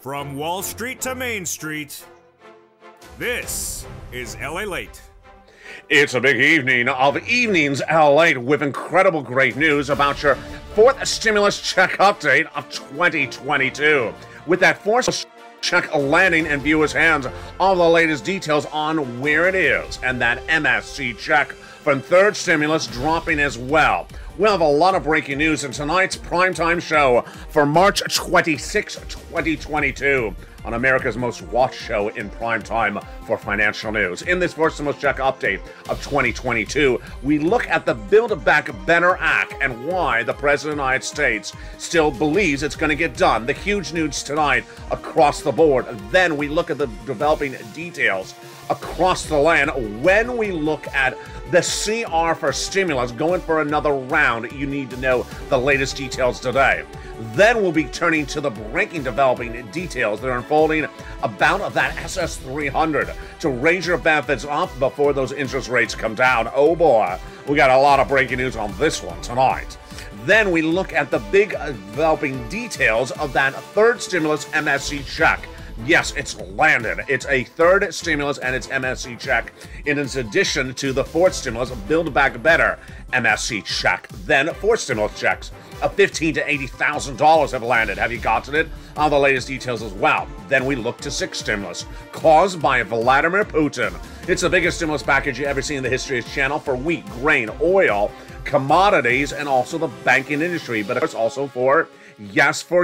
From Wall Street to Main Street, this is Lalate. It's a big evening of evenings, Lalate, with incredible great news about your fourth stimulus check update of 2022. With that fourth check landing in viewers' hands, all the latest details on where it is, and that MSC check from third stimulus dropping as well. We'll have a lot of breaking news in tonight's primetime show for March 26, 2022. On America's most watched show in prime time for financial news. In this first stimulus check update of 2022, we look at the Build Back Better Act and why the President of the United States still believes it's going to get done. The huge news tonight across the board. Then we look at the developing details across the land. When we look at the CR for stimulus going for another round, you need to know the latest details today. Then we'll be turning to the breaking developing details that are unfolding about that SS300 to raise your benefits up before those interest rates come down. Oh boy, we got a lot of breaking news on this one tonight. Then we look at the big developing details of that third stimulus MSC check. Yes, it's landed. It's a third stimulus and it's MSC check. In addition to the fourth stimulus, Build Back Better MSC check. Then fourth stimulus checks of $15,000 to $80,000 have landed. Have you gotten it? All the latest details as well. Then we look to sixth stimulus, caused by Vladimir Putin. It's the biggest stimulus package you ever seen in the history of this channel for wheat, grain, oil, commodities, and also the banking industry. But it's also for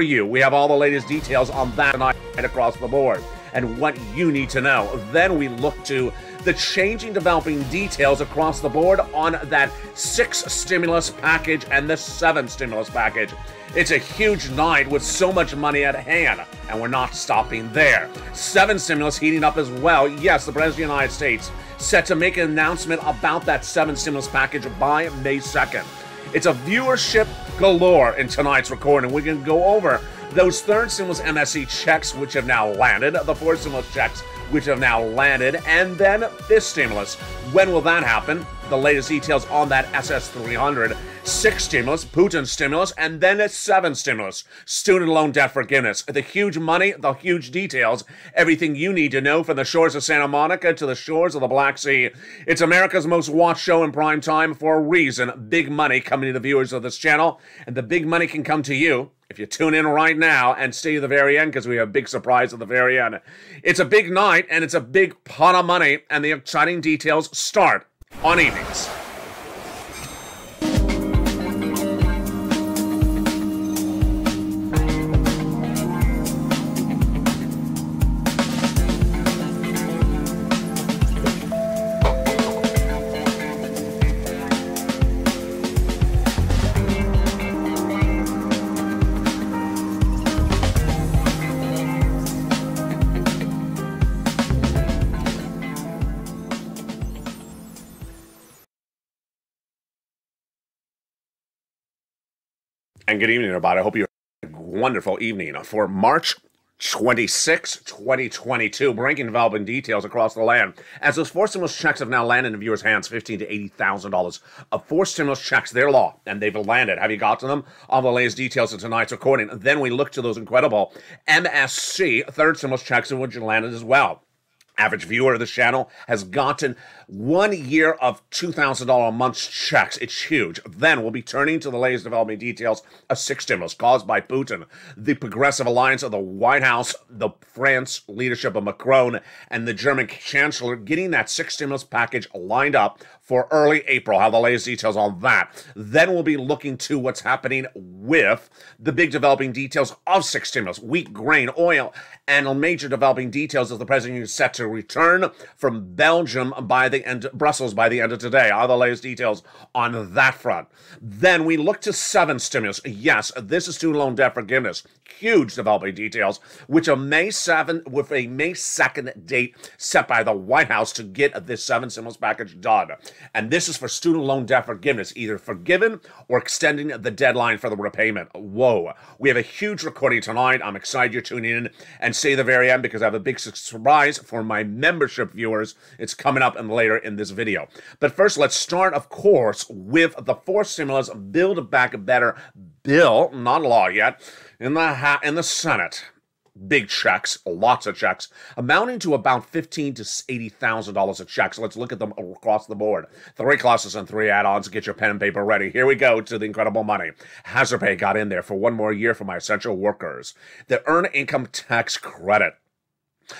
you. We have all the latest details on that tonight across the board and what you need to know. Then we look to the changing developing details across the board on that sixth stimulus package and the seventh stimulus package. It's a huge night with so much money at hand, and we're not stopping there. Seventh stimulus heating up as well. Yes, the President of the United States set to make an announcement about that seventh stimulus package by May 2nd. It's a viewership galore in tonight's recording. We can go over those third stimulus MSC checks, which have now landed, the fourth stimulus checks, which have now landed, and then fifth stimulus. When will that happen? The latest details on that SS300, sixth stimulus, Putin stimulus, and then a seventh stimulus, student loan debt forgiveness. The huge money, the huge details, everything you need to know from the shores of Santa Monica to the shores of the Black Sea. It's America's most watched show in prime time for a reason. Big money coming to the viewers of this channel, and the big money can come to you if you tune in right now and stay to the very end, because we have a big surprise at the very end. It's a big night, and it's a big pot of money, and the exciting details start on evenings. And good evening, everybody. I hope you have a wonderful evening for March 26, 2022. Breaking developing details across the land. As those four stimulus checks have now landed in viewers' hands, $15,000 to $80,000 of four stimulus checks, they're law, and they've landed. Have you got to them? All the latest details in tonight's recording. Then we look to those incredible MSC third stimulus checks, in which landed as well. Average viewer of this channel has gotten 1 year of $2,000 a month checks. It's huge. Then we'll be turning to the latest developing details of sixth stimulus caused by Putin, the progressive alliance of the White House, the France leadership of Macron, and the German chancellor getting that sixth stimulus package lined up for early April. Have the latest details on that. Then we'll be looking to what's happening with the big developing details of sixth stimulus, wheat, grain, oil, and major developing details of the president is set to return from Belgium by the end, Brussels by the end of today. All the latest details on that front. Then we look to seventh stimulus. Yes, this is student loan debt forgiveness. Huge developing details, which a May 7th, with a May 2nd date set by the White House to get this seventh stimulus package done. And this is for student loan debt forgiveness, either forgiven or extending the deadline for the repayment. Whoa. We have a huge recording tonight. I'm excited you're tuning in, and stay to the very end because I have a big surprise for my membership viewers. It's coming up later in this video. But first, let's start, of course, with the fourth stimulus Build Back Better bill, not law yet, in the Senate. big checks, lots of checks, amounting to about $15,000 to $80,000 of checks. Let's look at them across the board. 3 classes and 3 add-ons. Get your pen and paper ready. Here we go to the incredible money. Hazard pay got in there for 1 more year for my essential workers. The earned income tax credit.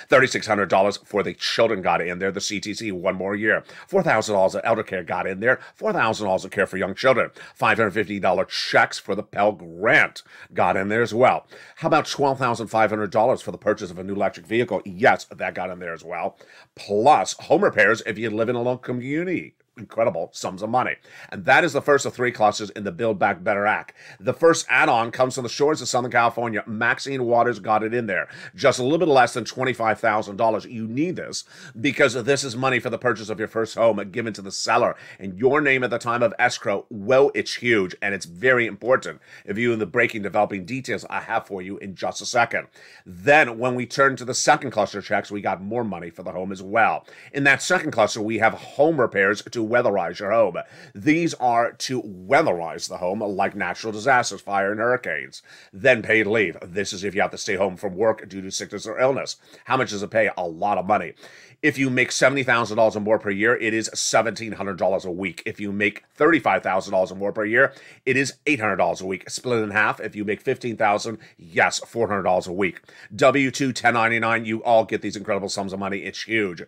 $3,600 for the children got in there. The CTC, 1 more year. $4,000 of elder care got in there. $4,000 of care for young children. $550 checks for the Pell Grant got in there as well. How about $12,500 for the purchase of a new electric vehicle? Yes, that got in there as well. Plus home repairs if you live in a local community. Incredible sums of money. And that is the first of 3 classes in the Build Back Better Act. The first add-on comes from the shores of Southern California. Maxine Waters got it in there. Just a little bit less than $25,000. You need this because this is money for the purchase of your first home given to the seller. And your name at the time of escrow, well, it's huge and it's very important. If you in the breaking developing details I have for you in just a second. Then when we turn to the second cluster checks, we got more money for the home as well. In that second cluster, we have home repairs to weatherize your home. These are to weatherize the home like natural disasters, fire and hurricanes. Then paid leave. This is if you have to stay home from work due to sickness or illness. How much does it pay? A lot of money. If you make $70,000 or more per year, it is $1,700 a week. If you make $35,000 or more per year, it is $800 a week. Split in half. If you make $15,000, yes, $400 a week. W-2, 1099, you all get these incredible sums of money. It's huge.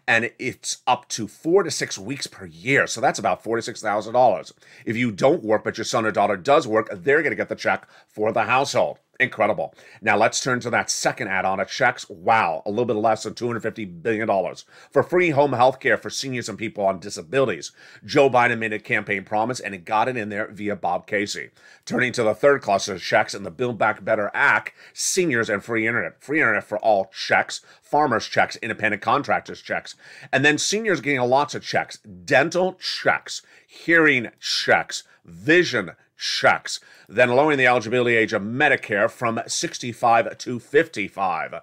And it's up to 4 to 6 weeks per year. So that's about $46,000. If you don't work, but your son or daughter does work, they're going to get the check for the household. Incredible. Now let's turn to that second add-on of checks. Wow, a little bit less than $250 billion for free home health care for seniors and people on disabilities. Joe Biden made a campaign promise and it got it in there via Bob Casey. Turning to the third cluster of checks in the Build Back Better Act, seniors and free internet. Free internet for all checks, farmers checks, independent contractors checks. And then seniors getting lots of checks, dental checks, hearing checks, vision checks, then lowering the eligibility age of Medicare from 65 to 55.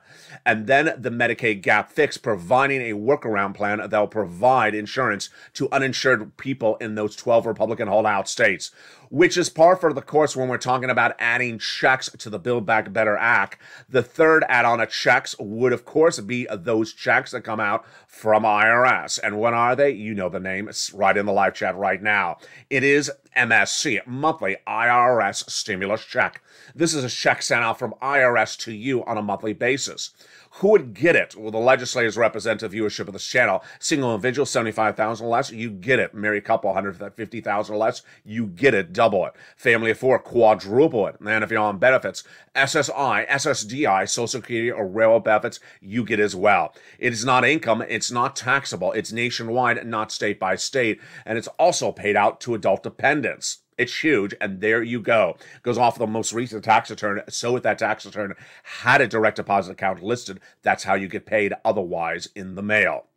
And then the Medicaid gap fix, providing a workaround plan that will provide insurance to uninsured people in those 12 Republican holdout states, which is par for the course when we're talking about adding checks to the Build Back Better Act. The third add-on of checks would, of course, be those checks that come out from IRS. And when are they? You know the name. It's right in the live chat right now. It is MSC, Monthly IRS Stimulus Check. This is a check sent out from IRS to you on a monthly basis. Who would get it? Well, the legislators represent the viewership of this channel. Single individual, 75,000 or less, you get it. Married couple, 150,000 or less, you get it. Double it. Family of 4, quadruple it. And if you're on benefits, SSI, SSDI, Social Security, or railroad benefits, you get as well. It is not income. It's not taxable. It's nationwide, not state by state. And it's also paid out to adult dependents. It's huge, and there you go. Goes off the most recent tax return. So if that tax return had a direct deposit account listed, that's how you get paid otherwise in the mail.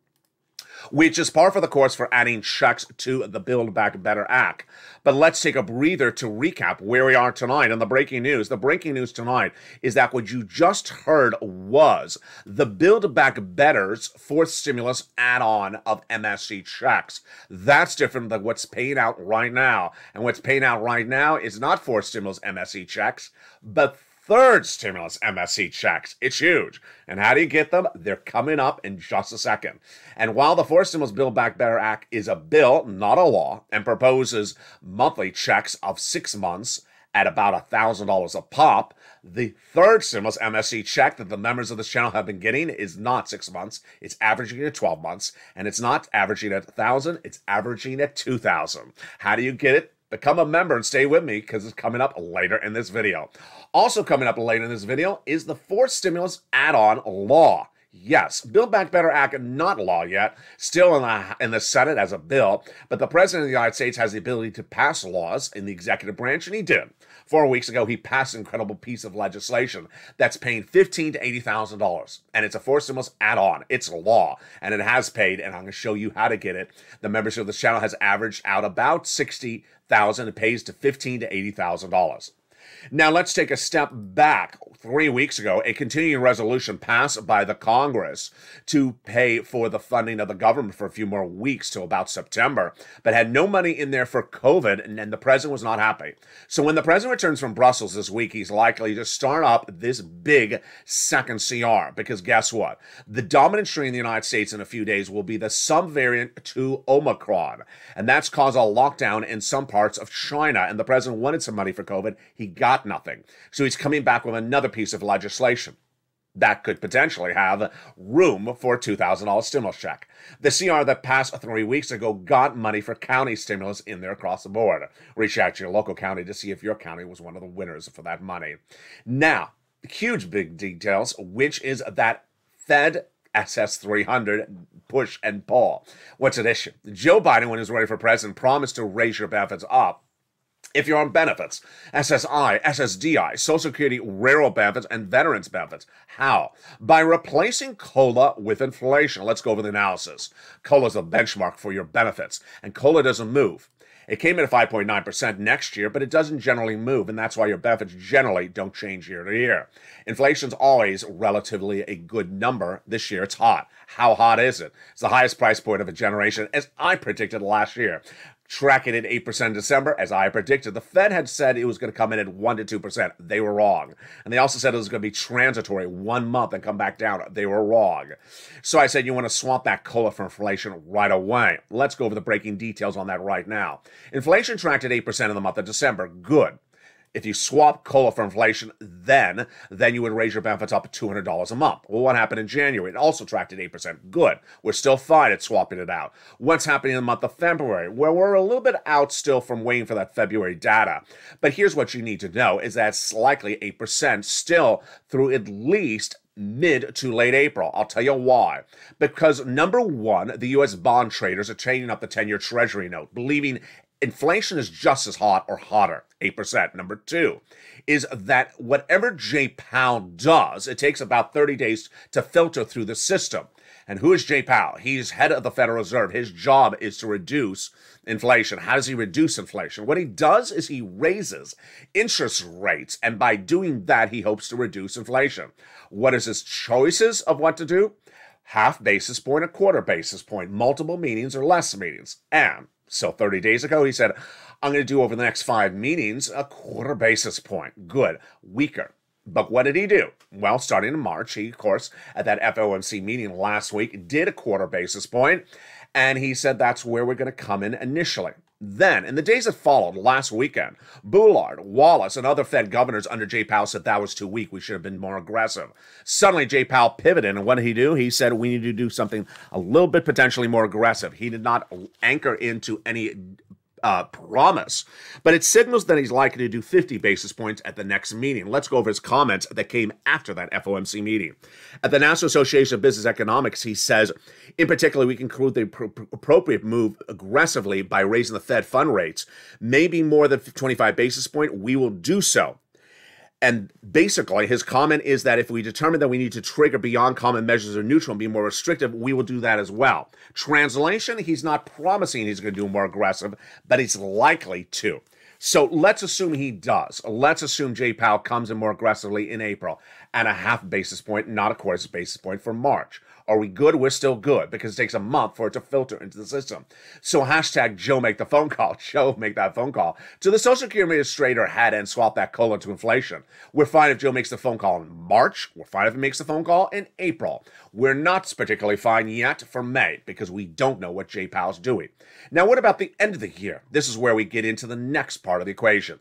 Which is par for the course for adding checks to the Build Back Better Act. But let's take a breather to recap where we are tonight in the breaking news. The breaking news tonight is that what you just heard was the Build Back Better's fourth stimulus add-on of MSC checks. That's different than what's paying out right now. And what's paying out right now is not fourth stimulus MSC checks, but third stimulus MSC checks. It's huge. And how do you get them? They're coming up in just a second. And while the fourth stimulus Build Back Better Act is a bill, not a law, and proposes monthly checks of 6 months at about $1,000 a pop, the third stimulus MSC check that the members of this channel have been getting is not 6 months. It's averaging at 12 months. And it's not averaging at 1,000. It's averaging at 2,000. How do you get it? Become a member and stay with me because it's coming up later in this video. Also coming up later in this video is the fourth stimulus add-on law. Yes, Build Back Better Act, not law yet, still in the Senate as a bill, but the President of the United States has the ability to pass laws in the executive branch, and he did. 4 weeks ago, he passed an incredible piece of legislation that's paying $15,000 to $80,000, and it's a fourth stimulus add-on. It's a law, and it has paid, and I'm going to show you how to get it. The membership of this channel has averaged out about $60,000. It pays to $15,000 to $80,000. Now let's take a step back 3 weeks ago, a continuing resolution passed by the Congress to pay for the funding of the government for a few more weeks till about September, but had no money in there for COVID, and the president was not happy. So when the president returns from Brussels this week, he's likely to start up this big second CR, because guess what? The dominant strain in the United States in a few days will be the subvariant to Omicron, and that's caused a lockdown in some parts of China, and the president wanted some money for COVID. He got nothing. So he's coming back with another piece of legislation that could potentially have room for a $2,000 stimulus check. The CR that passed 3 weeks ago got money for county stimulus in there across the board. Reach out to your local county to see if your county was one of the winners for that money. Now, huge big details, which is that Fed SS300 push and pull. What's at issue? Joe Biden, when he was ready for president, promised to raise your benefits up if you're on benefits, SSI, SSDI, Social Security, rural benefits, and veterans benefits. How? By replacing COLA with inflation. Let's go over the analysis. COLA is a benchmark for your benefits, and COLA doesn't move. It came in at 5.9% next year, but it doesn't generally move, and that's why your benefits generally don't change year to year. Inflation's always relatively a good number. This year, it's hot. How hot is it? It's the highest price point of a generation, as I predicted last year. Tracking at 8% in December, as I predicted. The Fed had said it was going to come in at 1 to 2%. They were wrong. And they also said it was going to be transitory, 1 month, and come back down. They were wrong. So I said you want to swap that COLA for inflation right away. Let's go over the breaking details on that right now. Inflation tracked at 8% in the month of December. Good. If you swap COLA for inflation, then you would raise your benefits up to $200 a month. Well, what happened in January? It also tracked at 8%. Good. We're still fine at swapping it out. What's happening in the month of February? Well, we're a little bit out still from waiting for that February data. But here's what you need to know is that it's likely 8% still through at least mid to late April. I'll tell you why. Because number one, the U.S. bond traders are trading up the 10-year Treasury note, believing inflation is just as hot or hotter, 8%. Number two is that whatever Jay Powell does, it takes about 30 days to filter through the system. And who is Jay Powell? He's head of the Federal Reserve. His job is to reduce inflation. How does he reduce inflation? What he does is he raises interest rates, and by doing that, he hopes to reduce inflation. What is his choices of what to do? Half basis point, a quarter basis point, multiple meetings or less meetings. And so 30 days ago, he said, I'm going to do over the next 5 meetings a quarter basis point. Good. Weaker. But what did he do? Well, starting in March, he, of course, at that FOMC meeting last week, did a quarter basis point, and he said that's where we're going to come in initially. Then, in the days that followed, last weekend, Bullard, Wallace, and other Fed governors under Jay Powell said that was too weak. We should have been more aggressive. Suddenly, Jay Powell pivoted, and what did he do? He said we need to do something a little bit potentially more aggressive. He did not anchor into any promise, but it signals that he's likely to do 50 basis points at the next meeting. Let's go over his comments that came after that FOMC meeting. At the National Association of Business Economics, he says, in particular, we can conclude the appropriate move aggressively by raising the Fed fund rates, maybe more than 25 basis points. We will do so. And basically, his comment is that if we determine that we need to trigger beyond common measures or neutral and be more restrictive, we will do that as well. Translation, he's not promising he's going to do more aggressive, but he's likely to. So let's assume he does. Let's assume Jay Powell comes in more aggressively in April and a half basis point, not a quarter basis point for March. Are we good? We're still good because it takes a month for it to filter into the system. So hashtag Joe make the phone call. Joe make that phone call to the Social Security Administrator head and swap that COLA to inflation. We're fine if Joe makes the phone call in March. We're fine if he makes the phone call in April. We're not particularly fine yet for May because we don't know what Jay Powell's doing. Now, what about the end of the year? This is where we get into the next part of the equation.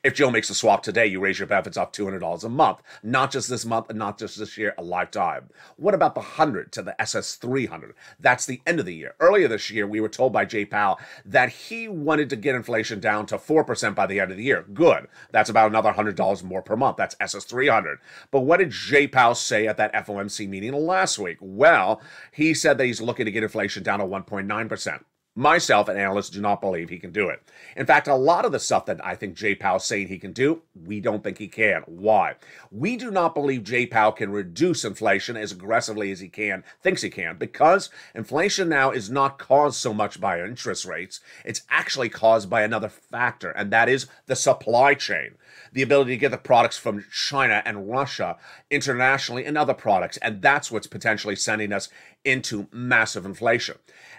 If Joe makes a swap today, you raise your benefits up $200 a month. Not just this month and not just this year, a lifetime. What about the 100 to the SS300? That's the end of the year. Earlier this year, we were told by Jay Powell that he wanted to get inflation down to 4% by the end of the year. Good. That's about another $100 more per month. That's SS300. But what did Jay Powell say at that FOMC meeting last week? Well, he said that he's looking to get inflation down to 1.9%. Myself and analysts do not believe he can do it. In fact, a lot of the stuff that I think Jay Powell's saying he can do, we don't think he can. Why? We do not believe Jay Powell can reduce inflation as aggressively as he thinks he can, because inflation now is not caused so much by interest rates. It's actually caused by another factor, and that is the supply chain. The ability to get the products from China and Russia internationally and other products, and that's what's potentially sending us into massive inflation.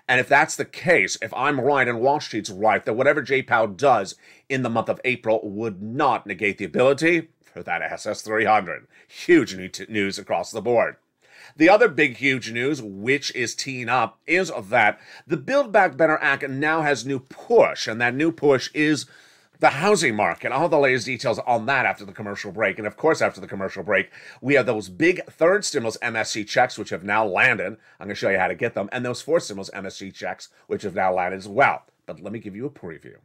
And if that's the case, if I'm right and Wall Street's right, that whatever Jay Powell does in the month of April would not negate the ability for that SS300. Huge news across the board. The other big, huge news, which is teeing up, is that the Build Back Better Act now has new push, and that new push is the housing market. All the latest details on that after the commercial break. And of course, after the commercial break, we have those big third stimulus MSC checks, which have now landed. I'm going to show you how to get them. And those fourth stimulus MSC checks, which have now landed as well. But let me give you a preview.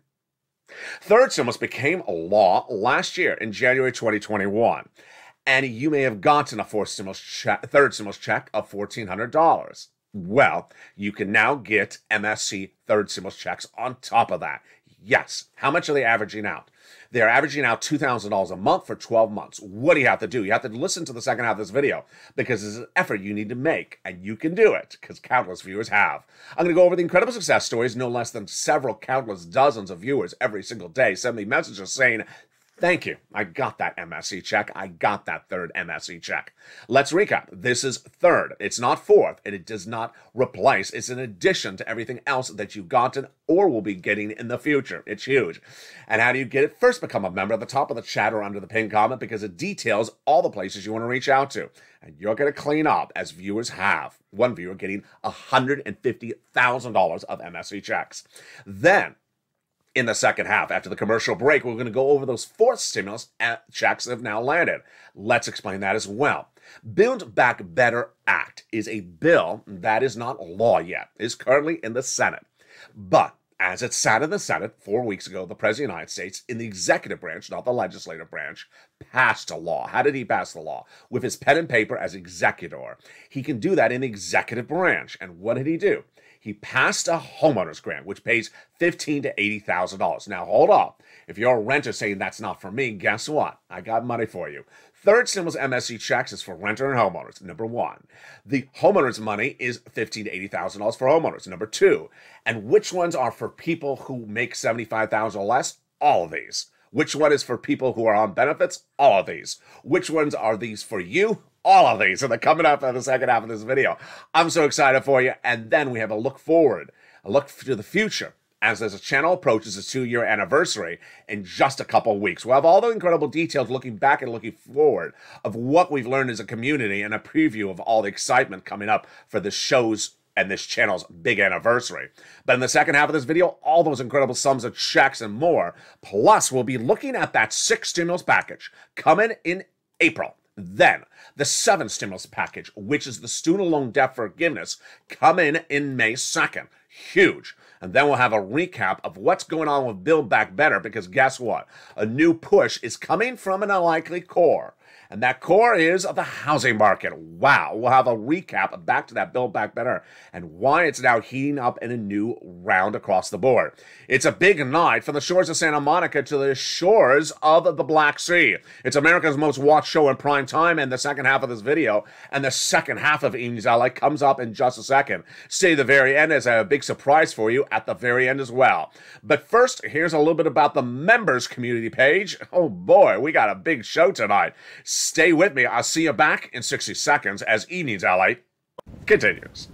Third stimulus became a law last year in January 2021. And you may have gotten a third stimulus check of $1,400. Well, you can now get MSC third stimulus checks on top of that. Yes. How much are they averaging out? They're averaging out $2,000 a month for 12 months. What do you have to do? You have to listen to the second half of this video, because it's an effort you need to make, and you can do it, because countless viewers have. I'm going to go over the incredible success stories. No less than countless dozens of viewers every single day send me messages saying, thank you. I got that MSC check. I got that third MSC check. Let's recap. This is third. It's not fourth, and it does not replace. It's an addition to everything else that you've gotten or will be getting in the future. It's huge. And how do you get it? First, become a member at the top of the chat or under the pinned comment, because it details all the places you want to reach out to. And you're going to clean up, as viewers have. One viewer getting $150,000 of MSC checks. Then, in the second half, after the commercial break, we're going to go over those fourth stimulus checks that have now landed. Let's explain that as well. Build Back Better Act is a bill that is not law yet. It is currently in the Senate. But as it sat in the Senate 4 weeks ago, the President of the United States, in the executive branch, not the legislative branch, passed a law. How did he pass the law? With his pen and paper as executor. He can do that in the executive branch. And what did he do? He passed a homeowner's grant, which pays $15,000 to $80,000. Now, hold up. If you're a renter saying that's not for me, guess what? I got money for you. Third stimulus MSC checks is for renter and homeowners. Number one. The homeowner's money is $15,000 to $80,000 for homeowners. Number two. And which ones are for people who make $75,000 or less? All of these. Which one is for people who are on benefits? All of these. Which ones are these for you? All of these. And they're coming up in the second half of this video. I'm so excited for you. And then we have a look forward, a look to the future, as this channel approaches its 2-year anniversary in just a couple of weeks. We'll have all the incredible details looking back and looking forward of what we've learned as a community, and a preview of all the excitement coming up for the show's and this channel's big anniversary. But in the second half of this video, all those incredible sums of checks and more. Plus, we'll be looking at that 6th stimulus package coming in April. Then, the 7th stimulus package, which is the student loan debt forgiveness, coming in May 2nd. Huge. And then we'll have a recap of what's going on with Build Back Better, because guess what? A new push is coming from an unlikely core. And that core is the housing market. Wow. We'll have a recap back to that Build Back Better and why it's now heating up in a new round across the board. It's a big night from the shores of Santa Monica to the shores of the Black Sea. It's America's most watched show in prime time, and the second half of this video and the second half of Evenings LA comes up in just a second. Stay to the very end, as I have a big surprise for you at the very end as well. But first, here's a little bit about the members community page. Oh boy, we got a big show tonight. Stay with me. I'll see you back in 60 seconds as Evenings LA continues.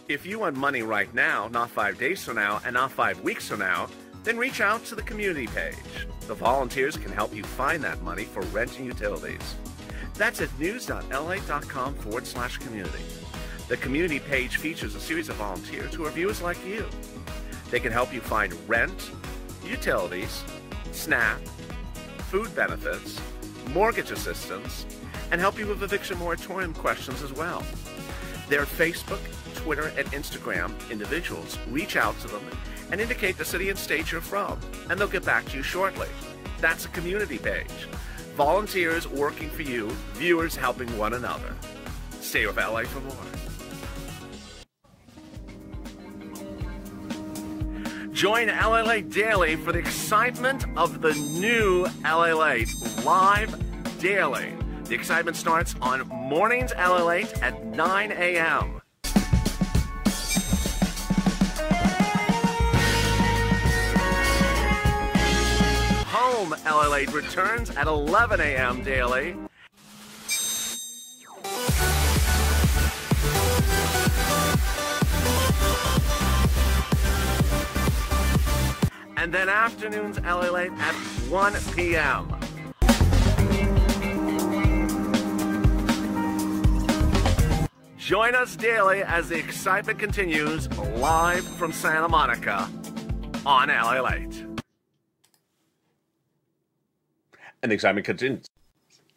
If you want money right now, not 5 days from now, and not 5 weeks from now, then reach out to the community page. The volunteers can help you find that money for rent and utilities. That's at news.la.com/community. The community page features a series of volunteers who are viewers like you. They can help you find rent, utilities, SNAP, food benefits, mortgage assistance, and help you with eviction moratorium questions as well. Their Facebook, Twitter, and Instagram individuals reach out to them and indicate the city and state you're from, and they'll get back to you shortly. That's a community page. Volunteers working for you, viewers helping one another. Stay with LA for more. Join Lalate Daily for the excitement of the new Lalate live daily. The excitement starts on mornings Lalate at 9 a.m. Home Lalate returns at 11 a.m. daily. And then afternoons Lalate at 1 p.m. Join us daily as the excitement continues live from Santa Monica on Lalate. And the excitement continues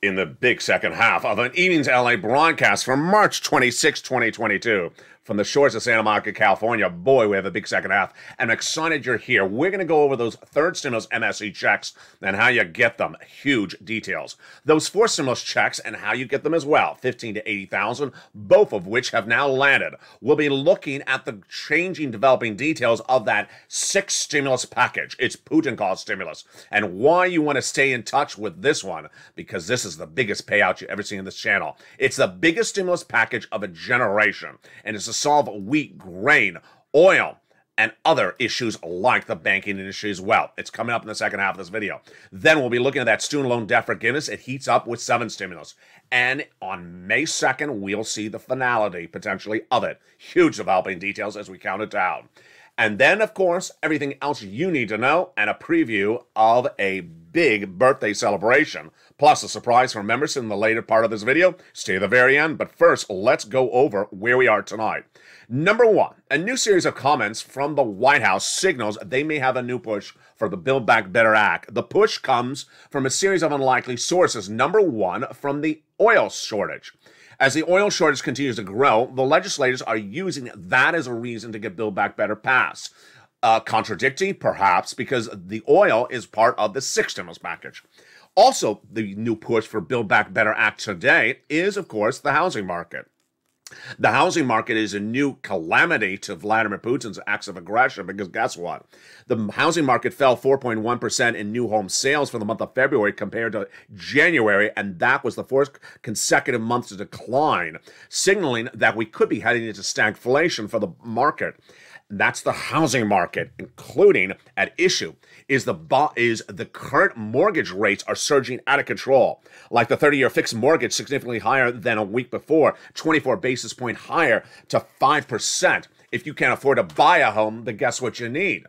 in the big second half of an Evenings LA broadcast from March 26, 2022. From the shores of Santa Monica, California. Boy, we have a big second half. And I'm excited you're here. We're going to go over those third stimulus MSE checks and how you get them. Huge details. Those fourth stimulus checks and how you get them as well. 15 to 80,000, both of which have now landed. We'll be looking at the changing, developing details of that sixth stimulus package. It's Putin-caused stimulus. And why you want to stay in touch with this one, because this is the biggest payout you've ever seen in this channel. It's the biggest stimulus package of a generation. And it's to solve wheat, grain, oil, and other issues like the banking industry as well. It's coming up in the second half of this video. Then we'll be looking at that student loan debt forgiveness. It heats up with 7 stimulus. And on May 2nd, we'll see the finality, potentially, of it. Huge developing details as we count it down. And then, of course, everything else you need to know and a preview of a big birthday celebration. Plus a surprise for members in the later part of this video. Stay to the very end, but first, let's go over where we are tonight. Number 1, a new series of comments from the White House signals they may have a new push for the Build Back Better Act. The push comes from a series of unlikely sources. Number 1, from the oil shortage. As the oil shortage continues to grow, the legislators are using that as a reason to get Build Back Better passed. Contradictory, perhaps, because the oil is part of the sixth stimulus package. Also, the new push for Build Back Better Act today is, of course, the housing market. The housing market is a new calamity to Vladimir Putin's acts of aggression because guess what? The housing market fell 4.1% in new home sales for the month of February compared to January, and that was the fourth consecutive month to decline, signaling that we could be heading into stagflation for the market. That's the housing market, including at issue is the current mortgage rates are surging out of control. Like the 30-year fixed mortgage, significantly higher than a week before, 24 basis point higher to 5%. If you can't afford to buy a home, then guess what you need?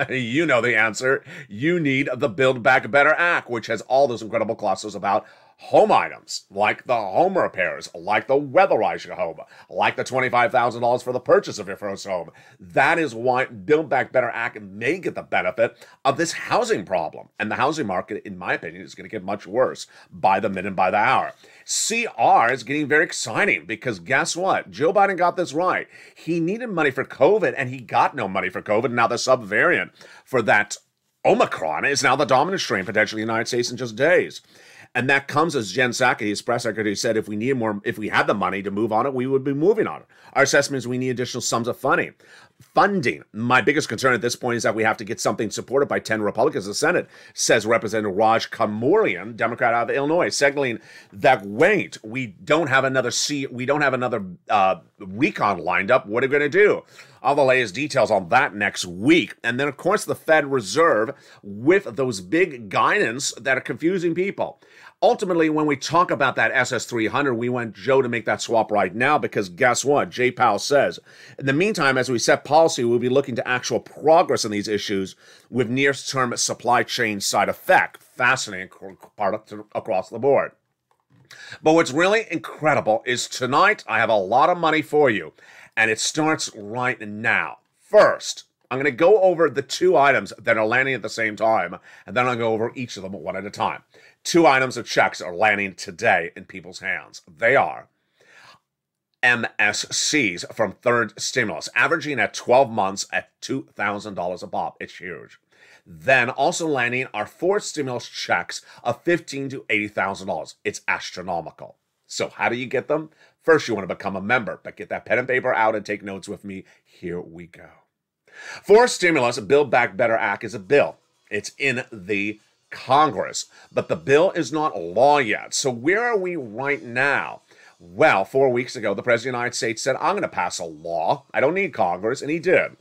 You know the answer. You need the Build Back Better Act, which has all those incredible clauses about home items, like the home repairs, like the weatherize your home, like the $25,000 for the purchase of your first home. That is why Build Back Better Act may get the benefit of this housing problem. And the housing market, in my opinion, is going to get much worse by the minute, by the hour. CR is getting very exciting because guess what? Joe Biden got this right. He needed money for COVID, and he got no money for COVID. Now the subvariant for that Omicron is now the dominant strain, potentially in the United States in just days. And that comes as Jen Psaki, his press secretary, said if we had the money to move on it, we would be moving on it. Our assessment is we need additional sums of funding. My biggest concern at this point is that we have to get something supported by 10 Republicans in the Senate, says Representative Raj Kamurian, Democrat out of Illinois, signaling that we don't have another recon lined up. What are we going to do? I'll the latest details on that next week. And then, of course, the Fed Reserve with those big guidance that are confusing people. Ultimately, when we talk about that SS300, we want Joe to make that swap right now because guess what? Jay Powell says, in the meantime, as we set policy, we'll be looking to actual progress in these issues with near-term supply chain side effect. Fascinating part across the board. But what's really incredible is tonight I have a lot of money for you, and it starts right now. First, I'm going to go over the 2 items that are landing at the same time, and then I'll go over each of them one at a time. 2 items of checks are landing today in people's hands. They are MSCs from third stimulus, averaging at 12 months at $2,000 a pop. It's huge. Then also landing are 4th stimulus checks of $15,000 to $80,000. It's astronomical. So how do you get them? First, you want to become a member, but get that pen and paper out and take notes with me. Here we go. For stimulus, Build Back Better Act is a bill. It's in the Congress, but the bill is not law yet. So where are we right now? Well, 4 weeks ago, the President of the United States said, I'm going to pass a law. I don't need Congress, and he did.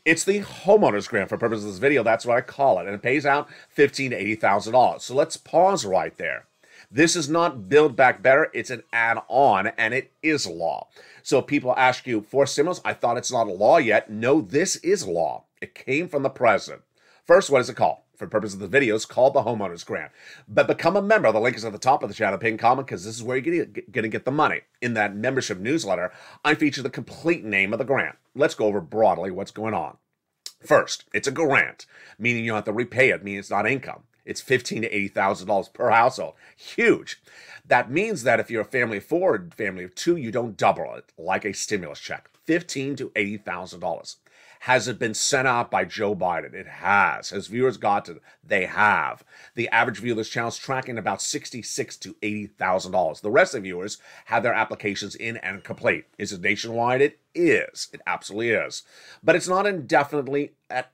It's the homeowner's grant for purposes of this video. That's what I call it, and it pays out $15,000 to $80,000. So let's pause right there. This is not Build Back Better. It's an add-on, and it is law. So if people ask you, for stimulus, I thought it's not a law yet. No, this is law. It came from the president. First, what is it called? For the purpose of the video, it's called the homeowner's grant. But become a member. The link is at the top of the channel, pinned comment, because this is where you're going to get the money. In that membership newsletter, I feature the complete name of the grant. Let's go over broadly what's going on. First, it's a grant, meaning you don't have to repay it, meaning it's not income. It's $15,000 to $80,000 per household. Huge. That means that if you're a family of 4, family of 2, you don't double it like a stimulus check. $15,000 to $80,000. Has it been sent out by Joe Biden? It has. Has viewers got it? They have. The average view of this channel is tracking about $66,000 to $80,000. The rest of the viewers have their applications in and complete. Is it nationwide? It is. It absolutely is. But it's not indefinitely at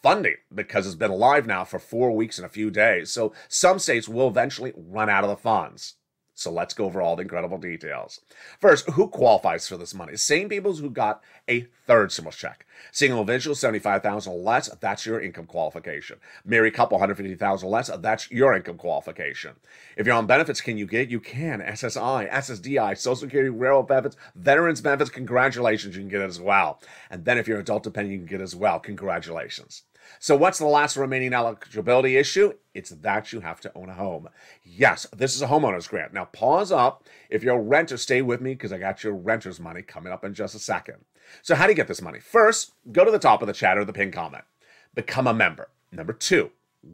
funding because it's been live now for 4 weeks and a few days. So some states will eventually run out of the funds. So let's go over all the incredible details. First, who qualifies for this money? Same people who got a third stimulus check. Single individual, $75,000 or less, that's your income qualification. Married couple, $150,000 or less, that's your income qualification. If you're on benefits, can you get? You can. SSI, SSDI, Social Security, railroad benefits, veterans benefits, congratulations, you can get it as well. And then if you're an adult dependent, you can get it as well. Congratulations. So what's the last remaining eligibility issue? It's that you have to own a home. Yes, this is a homeowner's grant. Now pause up. If you're a renter, stay with me because I got your renter's money coming up in just a second. So how do you get this money? First, go to the top of the chat or the pinned comment. Become a member. Number 2,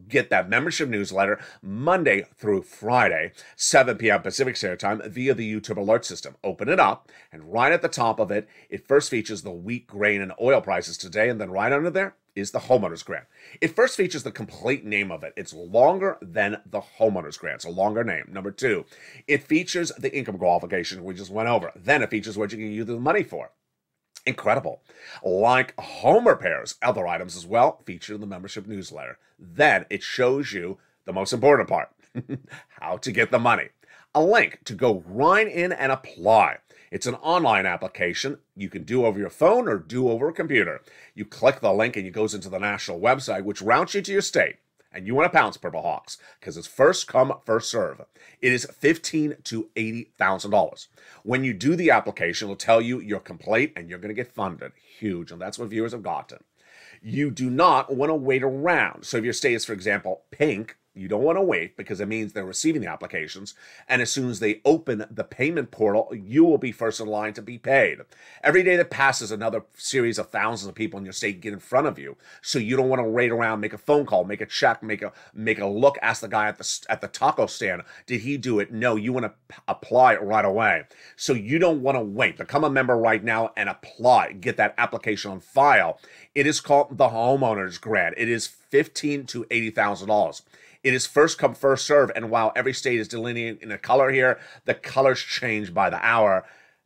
get that membership newsletter Monday through Friday, 7 p.m. Pacific Standard Time via the YouTube alert system. Open it up, and right at the top of it, it first features the wheat, grain, and oil prices today, and then right under there is the homeowner's grant. It first features the complete name of it. It's longer than the homeowner's grant. It's a longer name. Number 2, it features the income qualification we just went over. Then it features what you can use the money for. Incredible. Like home repairs, other items as well featured in the membership newsletter. Then it shows you the most important part, how to get the money. A link to go right in and apply. It's an online application you can do over your phone or do over a computer. You click the link and it goes into the national website, which routes you to your state. And you want to pounce, Purple Hawks, because it's first come, first serve. It is $15,000 to $80,000. When you do the application, it'll tell you you're complete and you're going to get funded. Huge, and that's what viewers have gotten. You do not want to wait around. So if your state is, for example, pink, you don't want to wait because it means they're receiving the applications. And as soon as they open the payment portal, you will be first in line to be paid. Every day that passes, another series of thousands of people in your state get in front of you. So you don't want to wait around, make a phone call, make a check, make a look, ask the guy at the taco stand, did he do it? No, you want to apply it right away. So you don't want to wait. Become a member right now and apply. Get that application on file. It is called the homeowner's grant. It is $15,000 to $80,000. It is first come, first serve, and while every state is delineated in a color here, the colors change by the hour,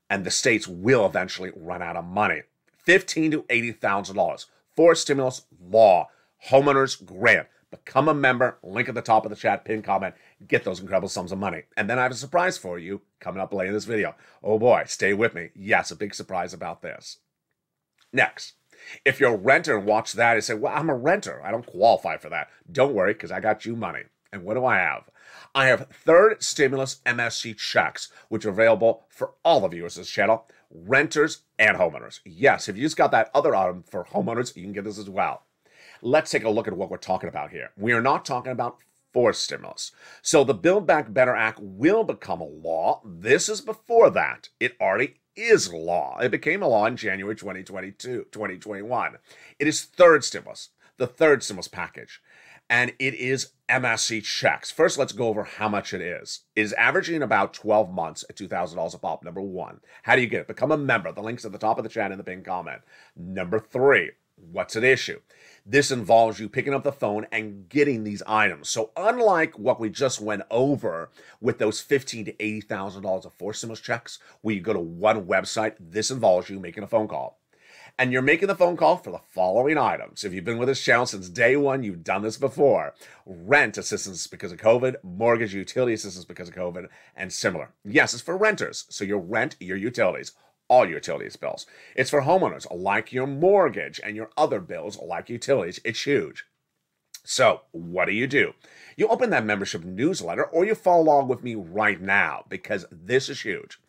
and the states will eventually run out of money. $15,000 to $80,000 for stimulus law, homeowners grant. Become a member, link at the top of the chat, pin comment, get those incredible sums of money. And then I have a surprise for you coming up later in this video. Oh boy, stay with me. Yes, a big surprise about this. Next. If you're a renter and watch that and say, well, I'm a renter, I don't qualify for that. Don't worry, because I got you money. And what do I have? I have third stimulus MSC checks, which are available for all the viewers of this channel, renters and homeowners. Yes, if you just got that other item for homeowners, you can get this as well. Let's take a look at what we're talking about here. We are not talking about forced stimulus. So the Build Back Better Act will become a law. This is before that. It already is law. It became a law in January 2021. It is third stimulus, the third stimulus package, and it is MSC checks. First, let's go over how much it is. It is averaging about 12 months at $2,000 a pop. Number 1, how do you get it? Become a member. The link's at the top of the chat in the pinned comment. Number 3, what's at issue? This involves you picking up the phone and getting these items. So unlike what we just went over with those $15,000 to $80,000 of forced stimulus checks, where you go to one website, this involves you making a phone call. And you're making the phone call for the following items. If you've been with this channel since day one, you've done this before. Rent assistance because of COVID, mortgage utility assistance because of COVID, and similar. Yes, it's for renters. So your rent, your utilities, all your utilities bills. It's for homeowners, like your mortgage and your other bills, like utilities. It's huge. So what do? You open that membership newsletter or you follow along with me right now because this is huge.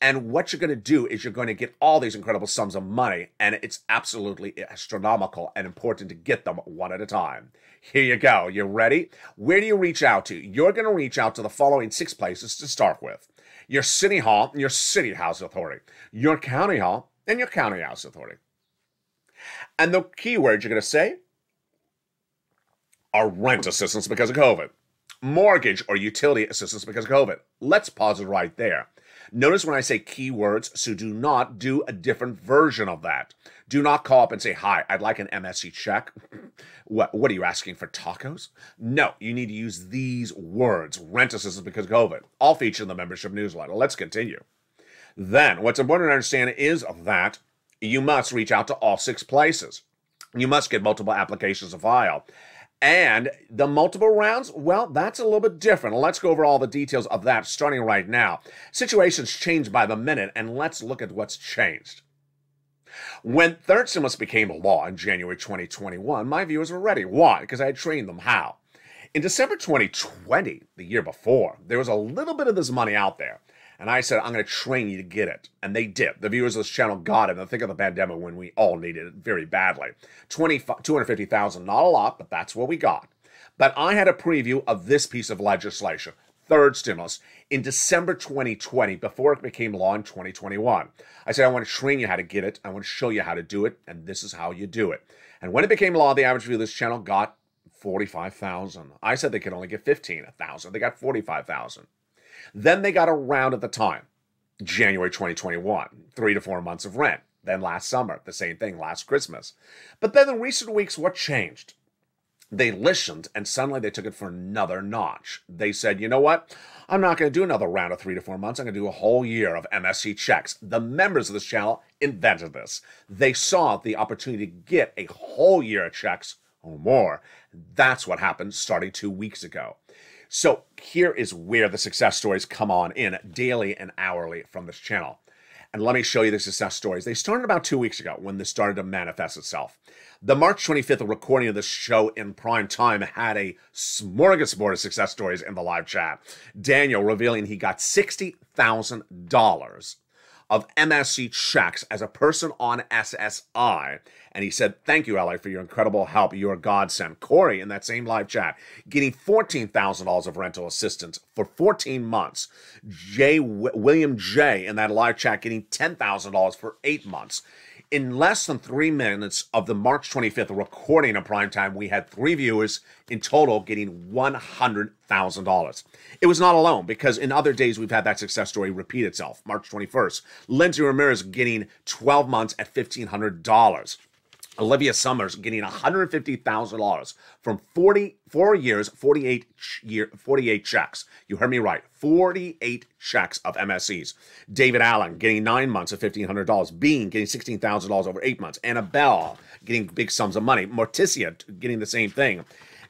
And what you're going to do is you're going to get all these incredible sums of money, and it's absolutely astronomical and important to get them one at a time. Here you go. You ready? Where do you reach out to? You're going to reach out to the following 6 places to start with. Your city hall and your city house authority. Your county hall and your county house authority. And the keywords you're going to say are rent assistance because of COVID, mortgage or utility assistance because of COVID. Let's pause it right there. Notice when I say keywords, so do not do a different version of that. Do not call up and say, hi, I'd like an MSC check. What are you asking for, tacos? No, you need to use these words, rent assistance because of COVID, all featured in the membership newsletter. Let's continue. Then, what's important to understand is that you must reach out to all 6 places. You must get multiple applications to file. And the multiple rounds, well, that's a little bit different. Let's go over all the details of that starting right now. Situations change by the minute, and let's look at what's changed. When third stimulus became law in January 2021, my viewers were ready. Why? Because I had trained them how. In December 2020, the year before, there was a little bit of this money out there. And I said, I'm going to train you to get it. And they did. The viewers of this channel got it in the thick of the pandemic when we all needed it very badly. $250,000, not a lot, but that's what we got. But I had a preview of this piece of legislation, third stimulus, in December 2020, before it became law in 2021. I said, I want to train you how to get it. I want to show you how to do it. And this is how you do it. And when it became law, the average viewer of this channel got 45,000. I said they could only get 15,000. They got 45,000. Then they got a round at the time, January 2021, 3 to 4 months of rent. Then last summer, the same thing, last Christmas. But then in recent weeks, what changed? They listened, and suddenly they took it for another notch. They said, you know what? I'm not going to do another round of 3 to 4 months. I'm going to do a whole year of MSC checks. The members of this channel invented this. They saw the opportunity to get a whole year of checks or more. That's what happened starting 2 weeks ago. So here is where the success stories come on in daily and hourly from this channel. And let me show you the success stories. They started about 2 weeks ago when this started to manifest itself. The March 25th recording of this show in prime time had a smorgasbord of success stories in the live chat. Daniel revealing he got $60,000 of MSC checks as a person on SSI. And he said, thank you, LA, for your incredible help. You're a godsend. Corey, in that same live chat, getting $14,000 of rental assistance for 14 months. William J, in that live chat, getting $10,000 for 8 months. In less than 3 minutes of the March 25th recording of primetime, we had 3 viewers in total getting $100,000. It was not alone, because in other days we've had that success story repeat itself. March 21st, Lindsay Ramirez getting 12 months at $1,500. Olivia Summers getting $150,000 from 4 years, 48 checks. You heard me right. 48 checks of MSCs. David Allen getting 9 months at $1,500. Bean getting $16,000 over 8 months. Annabelle getting big sums of money. Morticia getting the same thing.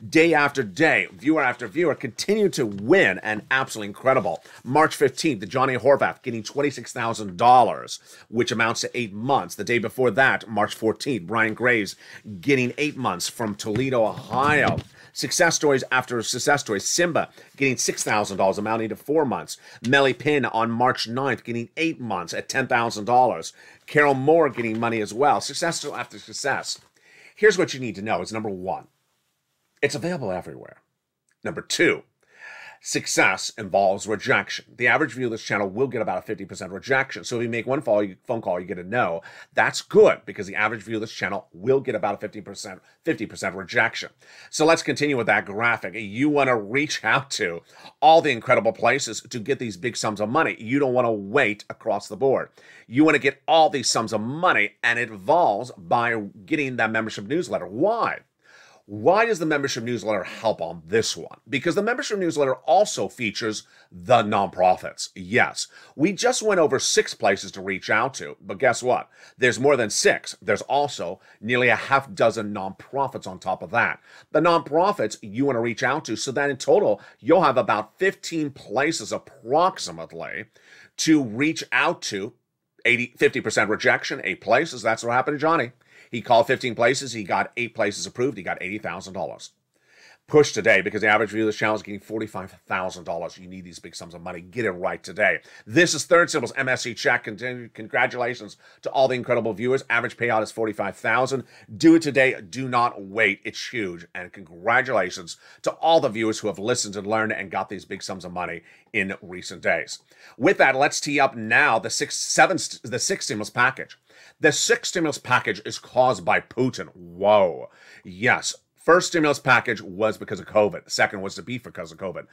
Day after day, viewer after viewer, continue to win, and absolutely incredible. March 15th, Johnny Horvath getting $26,000, which amounts to 8 months. The day before that, March 14th, Brian Graves getting 8 months from Toledo, Ohio. Success stories after success stories. Simba getting $6,000, amounting to 4 months. Melly Pin on March 9th getting 8 months at $10,000. Carol Moore getting money as well. Success after success. Here's what you need to know is number 1. It's available everywhere. Number 2, success involves rejection. The average viewer of this channel will get about a 50% rejection. So if you make one phone call, you get a no. That's good because the average viewer of this channel will get about a 50% rejection. So let's continue with that graphic. You want to reach out to all the incredible places to get these big sums of money. You don't want to wait across the board. You want to get all these sums of money, and it involves by getting that membership newsletter. Why? Why does the membership newsletter help on this one? Because the membership newsletter also features the nonprofits. Yes, we just went over 6 places to reach out to, but guess what? There's more than 6. There's also nearly a half dozen nonprofits on top of that. The nonprofits you want to reach out to, so that in total, you'll have about 15 places approximately to reach out to. 50% rejection, 8 places. That's what happened to Johnny. He called 15 places. He got 8 places approved. He got $80,000. Push today, because the average view of this channel is getting $45,000. You need these big sums of money. Get it right today. This is Third Symbol's MSC check. Congratulations to all the incredible viewers. Average payout is $45,000. Do it today. Do not wait. It's huge. And congratulations to all the viewers who have listened and learned and got these big sums of money in recent days. With that, let's tee up now the sixth stimulus package. The 6th stimulus package is caused by Putin. Whoa. Yes. First stimulus package was because of COVID. The second was to be because of COVID.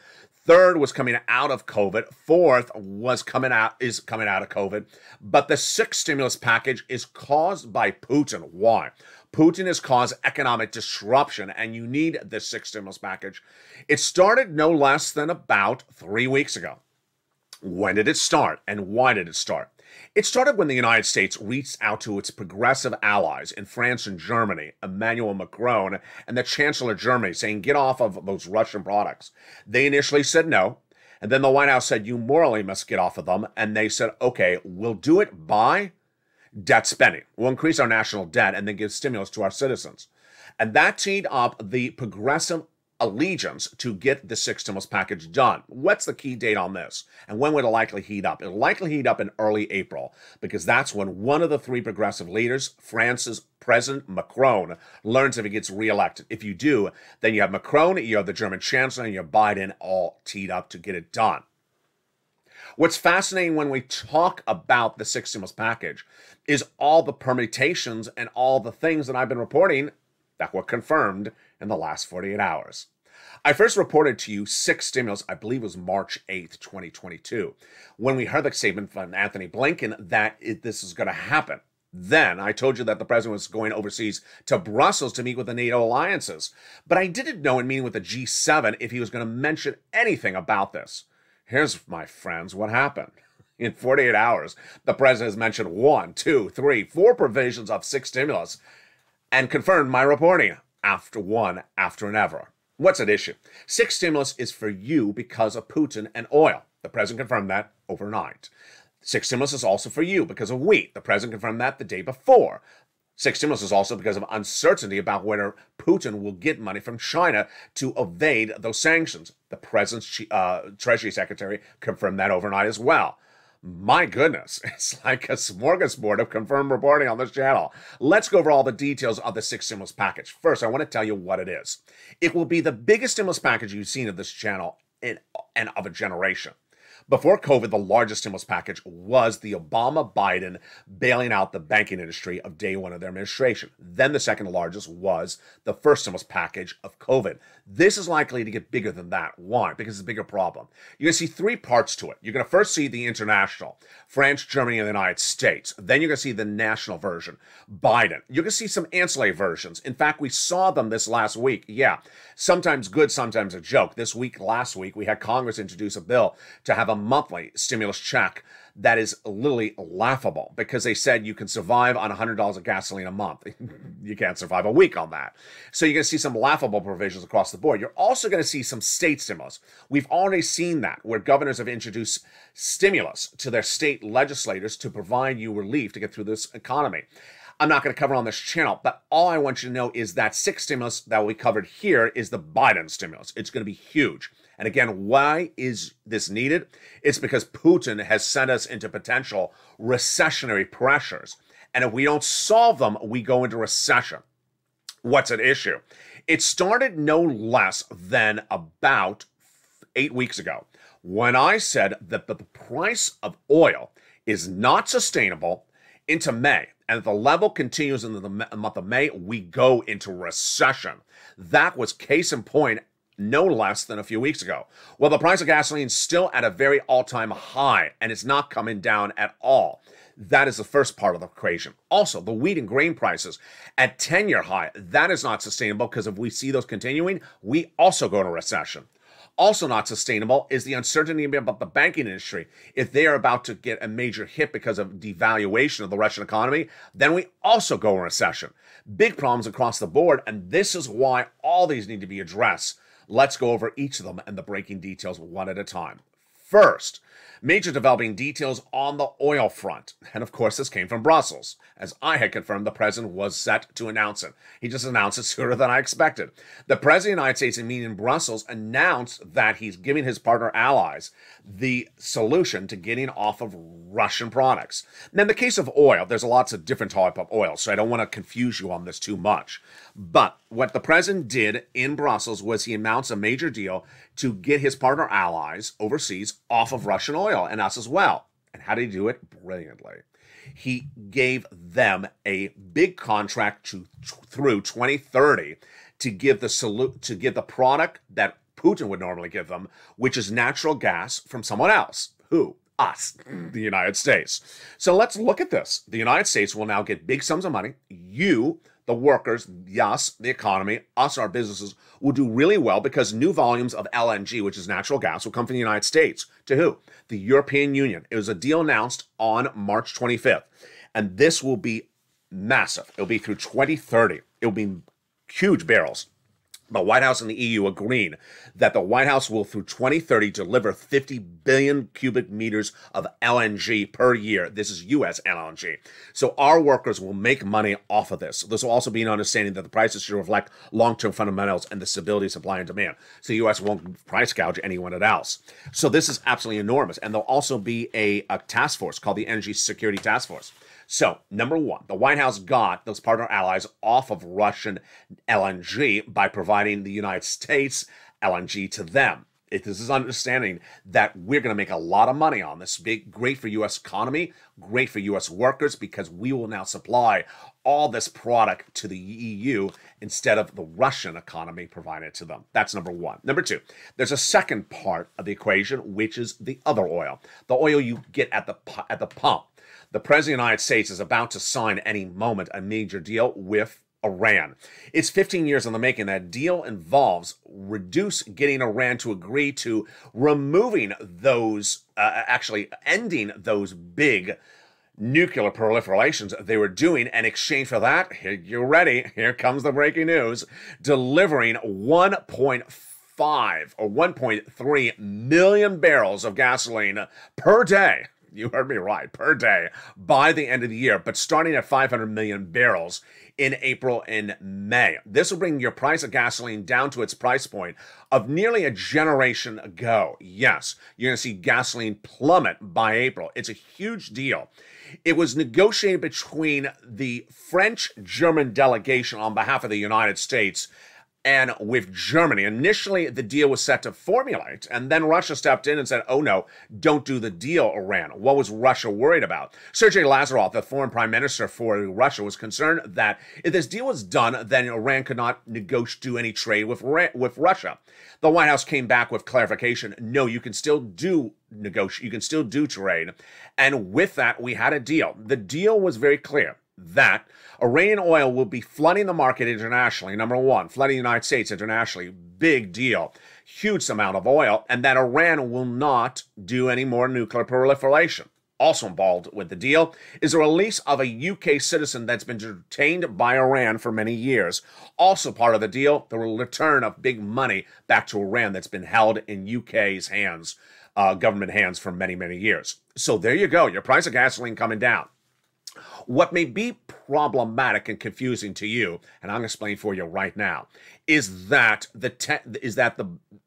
Third was coming out of COVID. Fourth is coming out of COVID. But the 6th stimulus package is caused by Putin. Why? Putin has caused economic disruption, and you need this 6th stimulus package. It started no less than about 3 weeks ago. When did it start, and why did it start? It started when the United States reached out to its progressive allies in France and Germany, Emmanuel Macron, and the Chancellor of Germany, saying, get off of those Russian products. They initially said no, and then the White House said, you morally must get off of them, and they said, okay, we'll do it by debt spending. We'll increase our national debt and then give stimulus to our citizens. And that teed up the progressive allegiance to get the 6th stimulus package done. What's the key date on this? And when would it likely heat up? It'll likely heat up in early April, because that's when one of the 3 progressive leaders, France's President Macron, learns if he gets reelected. If you do, then you have Macron, you have the German Chancellor, and you have Biden all teed up to get it done. What's fascinating when we talk about the 6th stimulus package is all the permutations and all the things that I've been reporting that were confirmed in the last 48 hours. I first reported to you 6 stimulus, I believe it was March 8th, 2022, when we heard the statement from Anthony Blinken that this is going to happen. Then I told you that the president was going overseas to Brussels to meet with the NATO alliances. But I didn't know in meeting with the G7 if he was going to mention anything about this. Here's, my friends, what happened. In 48 hours, the president has mentioned 1, 2, 3, 4 provisions of 6 stimulus and confirmed my reporting after another. What's at issue? 6 stimulus is for you because of Putin and oil. The president confirmed that overnight. 6 stimulus is also for you because of wheat. The president confirmed that the day before. 6 stimulus is also because of uncertainty about whether Putin will get money from China to evade those sanctions. The president's Treasury Secretary confirmed that overnight as well. My goodness, it's like a smorgasbord of confirmed reporting on this channel. Let's go over all the details of the 6th stimulus package. First, I want to tell you what it is. It will be the biggest stimulus package you've seen of this channel and of a generation. Before COVID, the largest stimulus package was the Obama-Biden bailing out the banking industry of day one of their administration. Then the second largest was the first stimulus package of COVID. This is likely to get bigger than that. Why? Because it's a bigger problem. You're going to see 3 parts to it. You're going to first see the international, France, Germany, and the United States. Then you're going to see the national version, Biden. You're going to see some ancillary versions. In fact, we saw them this last week. Yeah, sometimes good, sometimes a joke. Last week, we had Congress introduce a bill to have a monthly stimulus check that is literally laughable, because they said you can survive on $100 of gasoline a month. You can't survive a week on that. So you're going to see some laughable provisions across the board. You're also going to see some state stimulus. We've already seen that, where governors have introduced stimulus to their state legislators to provide you relief to get through this economy. I'm not going to cover on this channel, but all I want you to know is that 6th stimulus that we covered here is the Biden stimulus. It's going to be huge. And again, why is this needed? It's because Putin has sent us into potential recessionary pressures. And if we don't solve them, we go into recession. What's at issue? It started no less than about 8 weeks ago, when I said that the price of oil is not sustainable into May. And if the level continues into the month of May, we go into recession. That was case in point no less than a few weeks ago. Well, the price of gasoline is still at a very all-time high, and it's not coming down at all. That is the first part of the equation. Also, the wheat and grain prices at 10-year high, that is not sustainable because if we see those continuing, we also go into recession. Also not sustainable is the uncertainty about the banking industry. If they are about to get a major hit because of devaluation of the Russian economy, then we also go in recession. Big problems across the board, and this is why all these need to be addressed. Let's go over each of them and the breaking details one at a time. First, major developing details on the oil front. And of course, this came from Brussels. As I had confirmed, the president was set to announce it. He just announced it sooner than I expected. The president of the United States, in meeting in Brussels, announced that he's giving his partner allies the solution to getting off of Russian products. Now, in the case of oil, there's lots of different types of oil, so I don't want to confuse you on this too much. But what the president did in Brussels was he announced a major deal to get his partner allies overseas off of Russian oil, and us as well. And how did he do it? Brilliantly. He gave them a big contract through 2030 to give the product that Putin would normally give them, which is natural gas from someone else. Who? Us, the United States. So let's look at this. The United States will now get big sums of money. You, the workers, us, the economy, us, our businesses, will do really well because new volumes of LNG, which is natural gas, will come from the United States. To who? The European Union. It was a deal announced on March 25th. And this will be massive. It'll be through 2030. It'll be huge barrels. The White House and the EU agreeing that the White House will, through 2030, deliver 50 billion cubic meters of LNG per year. This is U.S. LNG. So our workers will make money off of this. This will also be an understanding that the prices should reflect long-term fundamentals and the stability of supply and demand. So the U.S. won't price gouge anyone else. So this is absolutely enormous. And there'll also be a task force called the Energy Security Task Force. So, number one, the White House got those partner allies off of Russian LNG by providing the United States LNG to them. This is understanding that we're going to make a lot of money on this. Great for U.S. economy, great for U.S. workers, because we will now supply all this product to the EU instead of the Russian economy providing it to them. That's number one. Number two, there's a second part of the equation, which is the other oil, the oil you get at the pump. The President of the United States is about to sign any moment a major deal with Iran. It's 15 years in the making. That deal involves getting Iran to agree to removing those, actually ending those big nuclear proliferations they were doing. In exchange for that, you're ready, here comes the breaking news, delivering 1.5 or 1.3 million barrels of gasoline per day. You heard me right, per day, by the end of the year, but starting at 500 million barrels in April and May. This will bring your price of gasoline down to its price point of nearly a generation ago. Yes, you're going to see gasoline plummet by April. It's a huge deal. It was negotiated between the French-German delegation on behalf of the United States and with Germany. Initially, the deal was set to formulate, and then Russia stepped in and said, oh no, don't do the deal, Iran. What was Russia worried about? Sergei Lavrov, the foreign prime minister for Russia, was concerned that if this deal was done, then Iran could not do any trade with Russia. The White House came back with clarification. No, you can still do you can still do trade. And with that, we had a deal. The deal was very clear that Iranian oil will be flooding the market internationally. Number one, flooding the United States internationally. Big deal. Huge amount of oil. And that Iran will not do any more nuclear proliferation. Also involved with the deal is the release of a UK citizen that's been detained by Iran for many years. Also part of the deal, the return of big money back to Iran that's been held in UK's hands, government hands for many, many years. So there you go. Your price of gasoline coming down. What may be problematic and confusing to you, and I'm going to explain for you right now, is that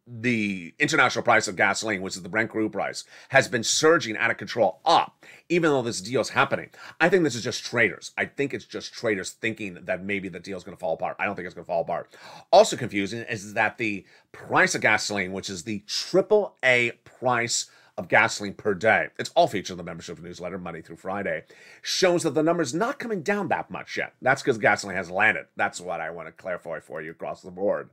the international price of gasoline, which is the Brent crude price, has been surging out of control up, even though this deal is happening. I think this is just traders. I think it's just traders thinking that maybe the deal is going to fall apart. I don't think it's going to fall apart. Also confusing is that the price of gasoline, which is the AAA price of gasoline per day. It's all featured in the membership newsletter Monday through Friday. Shows that the number's not coming down that much yet. That's because gasoline has landed. That's what I want to clarify for you across the board.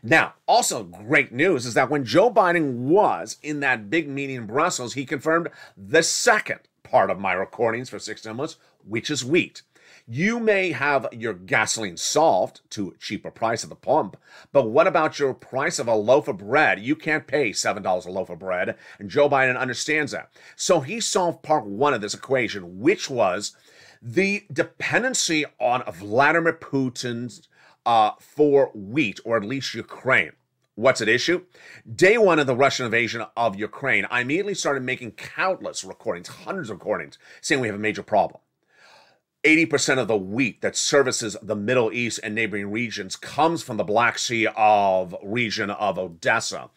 Now, also great news is that when Joe Biden was in that big meeting in Brussels, he confirmed the second part of my recordings for 6 stimulus, which is wheat. You may have your gasoline solved to a cheaper price at the pump, but what about your price of a loaf of bread? You can't pay $7 a loaf of bread, and Joe Biden understands that. So he solved part one of this equation, which was the dependency on Vladimir Putin's for wheat, or at least Ukraine. What's at issue? Day one of the Russian invasion of Ukraine, I immediately started making countless recordings, hundreds of recordings, saying we have a major problem. 80% of the wheat that services the Middle East and neighboring regions comes from the Black Sea region of Odessa.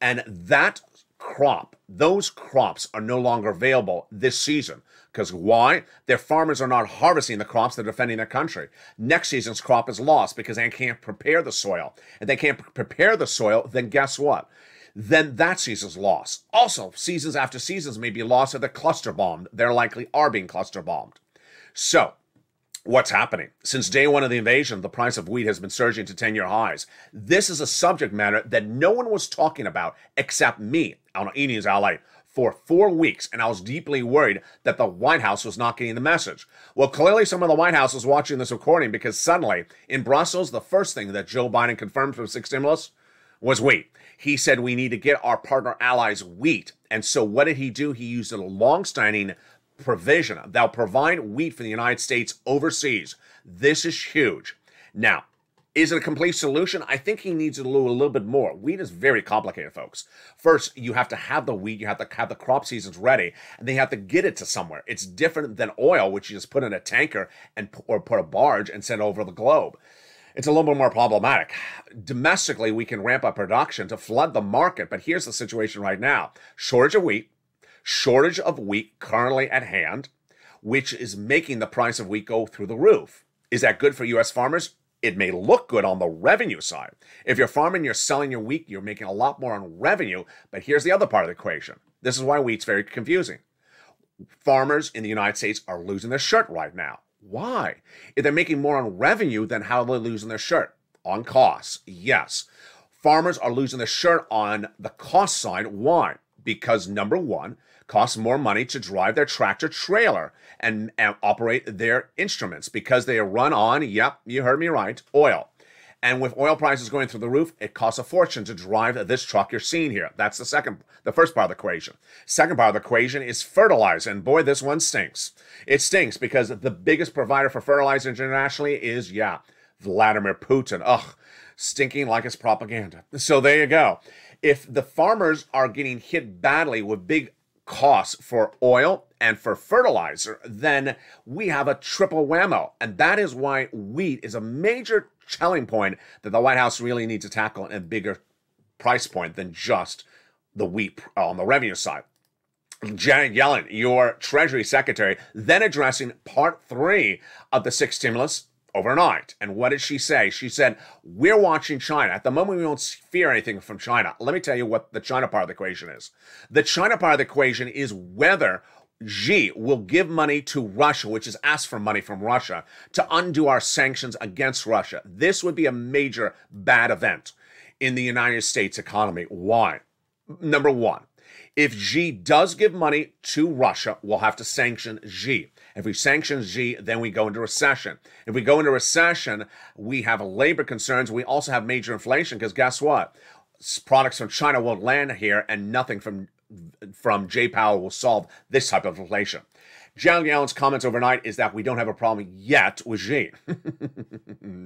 And that crop, those crops are no longer available this season. Because why? Their farmers are not harvesting the crops, they're defending their country. Next season's crop is lost because they can't prepare the soil. If they can't prepare the soil, then guess what? Then that season's lost. Also, seasons after seasons may be lost if they're cluster bombed. They're likely are being cluster bombed. So, what's happening? Since day one of the invasion, the price of wheat has been surging to 10-year highs. This is a subject matter that no one was talking about except me on E-News LA for 4 weeks, and I was deeply worried that the White House was not getting the message. Well, clearly some of the White House was watching this recording because suddenly, in Brussels, the first thing that Joe Biden confirmed from 6 stimulus was wheat. He said we need to get our partner allies wheat. And so what did he do? He used a long-standing provision that'll provide wheat for the United States overseas. This is huge. Now, is it a complete solution? I think he needs to do a little bit more. Wheat is very complicated, folks. First, you have to have the wheat, you have to have the crop seasons ready, and then you have to get it to somewhere. It's different than oil, which you just put in a tanker or put a barge and send over the globe. It's a little bit more problematic. Domestically, we can ramp up production to flood the market, but here's the situation right now. Shortage of wheat currently at hand, which is making the price of wheat go through the roof. Is that good for U.S. farmers? It may look good on the revenue side. If you're farming, you're selling your wheat, you're making a lot more on revenue, but here's the other part of the equation. This is why wheat's very confusing. Farmers in the United States are losing their shirt right now. Why? If they're making more on revenue, then how are they losing their shirt? On costs, yes. Farmers are losing their shirt on the cost side. Why? Because number one, costs more money to drive their tractor trailer and operate their instruments because they are run on, yep, you heard me right, oil. And with oil prices going through the roof, it costs a fortune to drive this truck you're seeing here. That's the first part of the equation. Second part of the equation is fertilizer. And boy, this one stinks. It stinks because the biggest provider for fertilizer internationally is, Vladimir Putin. Ugh, stinking like it's propaganda. So there you go. If the farmers are getting hit badly with big costs for oil and for fertilizer, then we have a triple whammo. And that is why wheat is a major selling point that the White House really needs to tackle at a bigger price point than just the wheat on the revenue side. Janet Yellen, your Treasury Secretary, then addressing part 3 of the 6 stimulus overnight. And what did she say? She said, we're watching China. At the moment, we don't fear anything from China. Let me tell you what the China part of the equation is. The China part of the equation is whether Xi will give money to Russia, which is asked for money from Russia, to undo our sanctions against Russia. This would be a major bad event in the United States economy. Why? Number one, if Xi does give money to Russia, we'll have to sanction Xi. If we sanction Xi, then we go into recession. If we go into recession, we have labor concerns. We also have major inflation because guess what? Products from China won't land here and nothing from Jay Powell will solve this type of inflation. Janet Yellen's comments overnight is that we don't have a problem yet with Xi.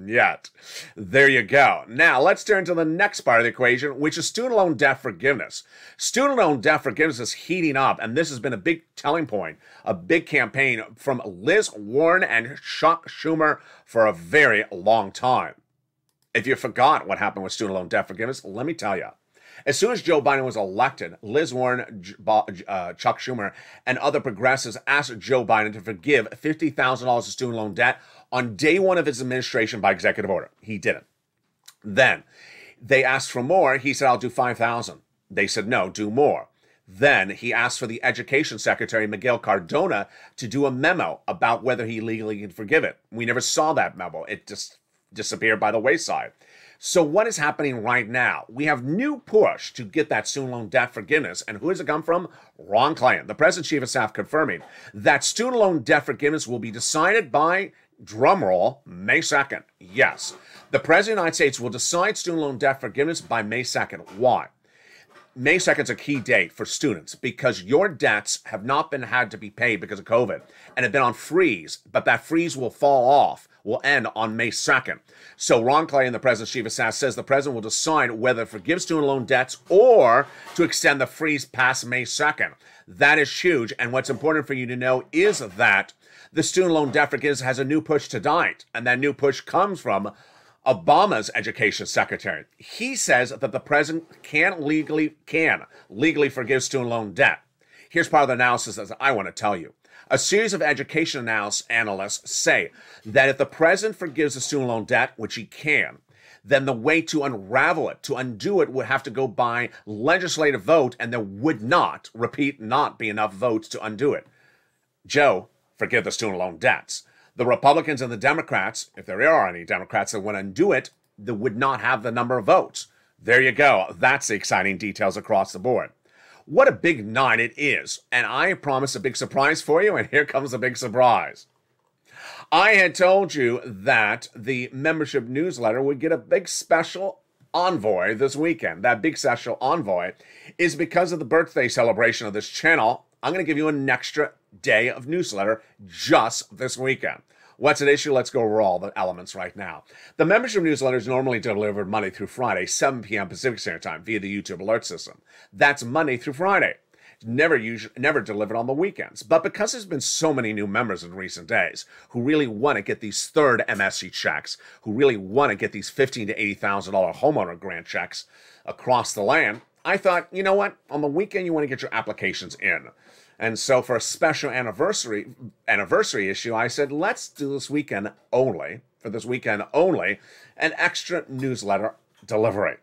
Yet. There you go. Now, let's turn to the next part of the equation, which is student loan debt forgiveness. Student loan debt forgiveness is heating up, and this has been a big telling point, a big campaign from Liz Warren and Chuck Schumer for a very long time. If you forgot what happened with student loan debt forgiveness, let me tell you. As soon as Joe Biden was elected, Liz Warren, Chuck Schumer, and other progressives asked Joe Biden to forgive $50,000 of student loan debt on day one of his administration by executive order. He didn't. Then they asked for more. He said, I'll do $5,000. They said, no, do more. Then he asked for the Education Secretary, Miguel Cardona, to do a memo about whether he legally can forgive it. We never saw that memo. It just disappeared by the wayside. So what is happening right now? We have new push to get that student loan debt forgiveness. And who does it come from? Ron Klain, the President Chief of Staff, confirming that student loan debt forgiveness will be decided by, drumroll, May 2nd. Yes, the President of the United States will decide student loan debt forgiveness by May 2nd. Why? May 2nd is a key date for students because your debts have not been had to be paid because of COVID and have been on freeze, but that freeze will fall off, will end on May 2nd. So Ron Klain, the President's Chief of Staff, says the President will decide whether to forgive student loan debts or to extend the freeze past May 2nd. That is huge, and what's important for you to know is that the student loan debt forgiveness has a new push tonight, and that new push comes from Obama's education secretary. He says that the president can legally forgive student loan debt. Here's part of the analysis that I want to tell you. A series of education analysts say that if the president forgives the student loan debt, which he can, then the way to unravel it, to undo it, would have to go by legislative vote, and there would not, repeat, not be enough votes to undo it. Joe, forgive the student loan debts. The Republicans and the Democrats, if there are any Democrats that want to undo it, they would not have the number of votes. There you go. That's the exciting details across the board. What a big night it is. And I promised a big surprise for you, and here comes the big surprise. I had told you that the membership newsletter would get a big special envoy this weekend. That big special envoy is because of the birthday celebration of this channel. I'm going to give you an extra day of newsletter just this weekend. What's at issue? Let's go over all the elements right now. The membership newsletter is normally delivered Monday through Friday, 7 p.m. Pacific Standard Time via the YouTube alert system. That's Monday through Friday. Never delivered on the weekends. But because there's been so many new members in recent days who really want to get these third MSC checks, who really want to get these $15,000 to $80,000 homeowner grant checks across the land, I thought, you know what? On the weekend, you want to get your applications in. And so for a special anniversary issue, I said, let's do this weekend only, an extra newsletter delivery.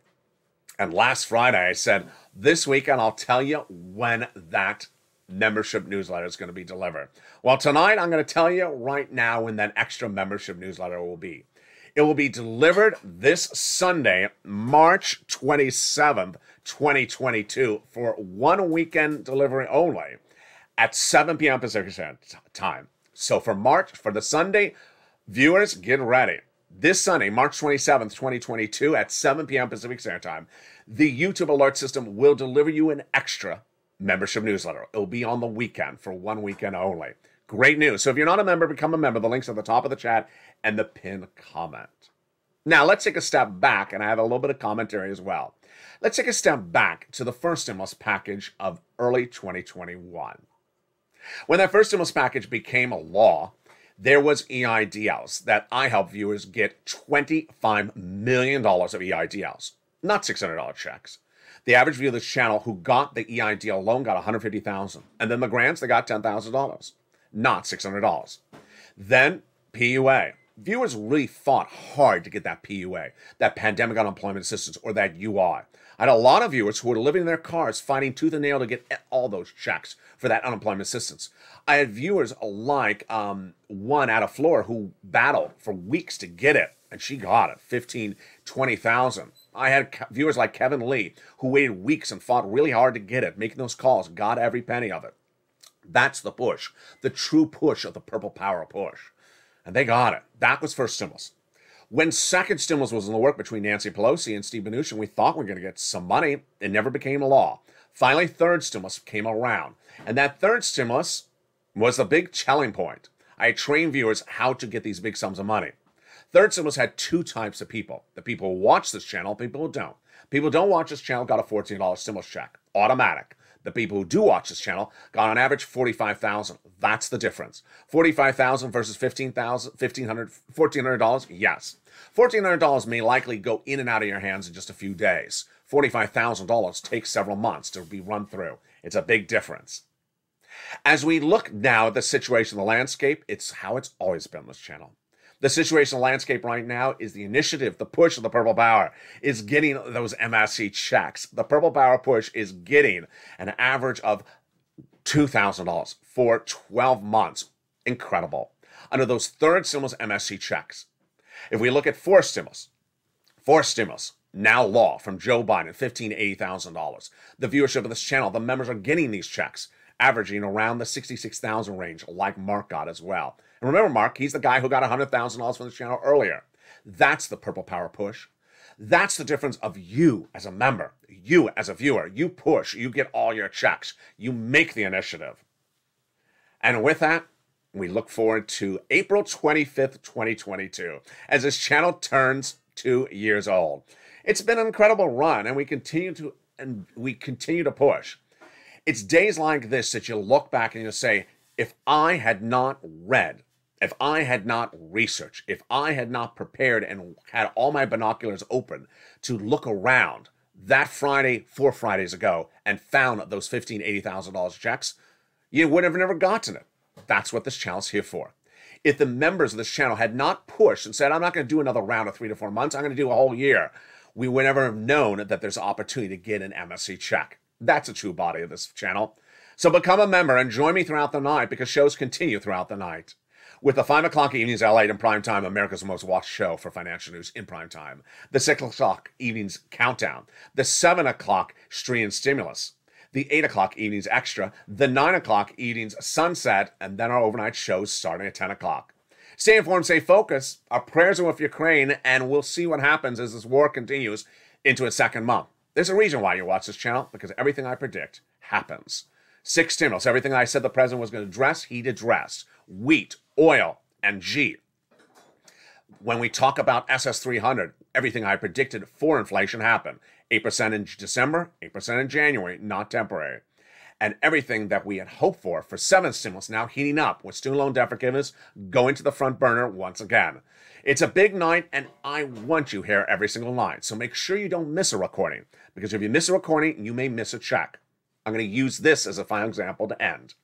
And last Friday, I said, this weekend, I'll tell you when that membership newsletter is going to be delivered. Well, tonight, I'm going to tell you right now when that extra membership newsletter will be. It will be delivered this Sunday, March 27th, 2022, for one weekend delivery only at 7 p.m. Pacific Standard Time. So for the Sunday, viewers, get ready. This Sunday, March 27th, 2022, at 7 p.m. Pacific Standard Time, the YouTube alert system will deliver you an extra membership newsletter. It'll be on the weekend for one weekend only. Great news. So if you're not a member, become a member. The link's at the top of the chat and the pinned comment. Now, let's take a step back, and I have a little bit of commentary as well. Let's take a step back to the first stimulus package of early 2021. When that first stimulus package became a law, there was EIDLs that I helped viewers get $25 million of EIDLs, not $600 checks. The average viewer of this channel who got the EIDL loan got $150,000. And then the grants, they got $10,000, not $600. Then PUA. Viewers really fought hard to get that PUA, that Pandemic Unemployment Assistance, or that UI. I had a lot of viewers who were living in their cars fighting tooth and nail to get all those checks for that unemployment assistance. I had viewers like one out of Florida who battled for weeks to get it, and she got it, 15, 20,000. I had viewers like Kevin Lee who waited weeks and fought really hard to get it, making those calls, got every penny of it. That's the push, the true push of the Purple Power push. And they got it. That was first stimulus. When second stimulus was in the work between Nancy Pelosi and Steve Mnuchin, we thought we were going to get some money. It never became a law. Finally, third stimulus came around. And that third stimulus was the big telling point. I trained viewers how to get these big sums of money. Third stimulus had two types of people. The people who watch this channel, people who don't. People who don't watch this channel got a $14 stimulus check, automatic. The people who do watch this channel got on average $45,000. That's the difference. $45,000 versus $1,400. Yes. $1,400 may likely go in and out of your hands in just a few days. $45,000 takes several months to be run through. It's a big difference. As we look now at the situation, the landscape, it's how it's always been on this channel. The situational landscape right now is the initiative, the push of the Purple Power is getting those MSC checks. The Purple Power push is getting an average of $2,000 for 12 months. Incredible. Under those third stimulus MSC checks. If we look at fourth stimulus, now law from Joe Biden, $15,000 to $80,000. The viewership of this channel, the members are getting these checks, averaging around the 66,000 range, like Mark got as well. And remember, Mark, he's the guy who got $100,000 from this channel earlier. That's the Purple Power push. That's the difference of you as a member, you as a viewer. You push, you get all your checks, you make the initiative. And with that, we look forward to April 25th, 2022, as this channel turns 2 years old. It's been an incredible run, and we continue to push. It's days like this that you look back and you say, if I had not read, if I had not researched, if I had not prepared and had all my binoculars open to look around that Friday 4 Fridays ago and found those $15,000, $80,000 checks, you would have never gotten it. That's what this channel's here for. If the members of this channel had not pushed and said, I'm not going to do another round of 3 to 4 months, I'm going to do a whole year, we would never have known that there's opportunity to get an MSC check. That's a true body of this channel. So become a member and join me throughout the night, because shows continue throughout the night. With the 5 o'clock evenings Lalate in prime time, America's most watched show for financial news in prime time. The 6 o'clock evenings countdown. The 7 o'clock stream and stimulus. The 8 o'clock evenings extra. The 9 o'clock evenings sunset. And then our overnight shows starting at 10 o'clock. Stay informed, stay focused. Our prayers are with Ukraine, and we'll see what happens as this war continues into its second month. There's a reason why you watch this channel, because everything I predict happens. 6 stimulus. Everything I said the president was going to address, he addressed. Wheat, oil, and G. When we talk about SS300, everything I predicted for inflation happened. 8% in December, 8% in January, not temporary. And everything that we had hoped for 7 stimulus now heating up with student loan debt forgiveness going to the front burner once again. It's a big night, and I want you here every single night. So make sure you don't miss a recording, because if you miss a recording, you may miss a check. I'm going to use this as a final example to end.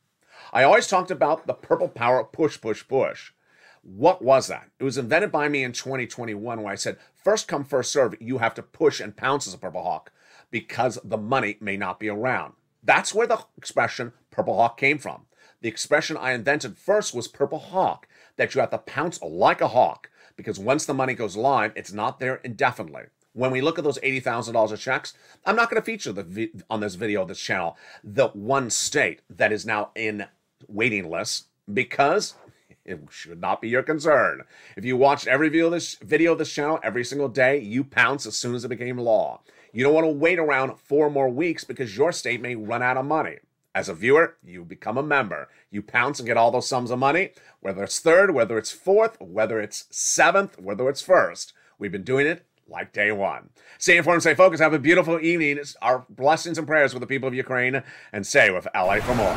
I always talked about the Purple Power push, push, push. What was that? It was invented by me in 2021, where I said, first come, first serve, you have to push and pounce as a Purple Hawk, because the money may not be around. That's where the expression Purple Hawk came from. The expression I invented first was Purple Hawk, that you have to pounce like a hawk, because once the money goes live, it's not there indefinitely. When we look at those $80,000 of checks, I'm not going to feature on this video of this channel the one state that is now in waiting lists, because it should not be your concern. If you watched every video of this channel every single day, you pounce as soon as it became law. You don't want to wait around 4 more weeks, because your state may run out of money. As a viewer, you become a member. You pounce and get all those sums of money, whether it's 3rd, whether it's 4th, whether it's 7th, whether it's 1st. We've been doing it like day one. Stay informed, stay focused. Have a beautiful evening. Our blessings and prayers with the people of Ukraine, and stay with Ally for more.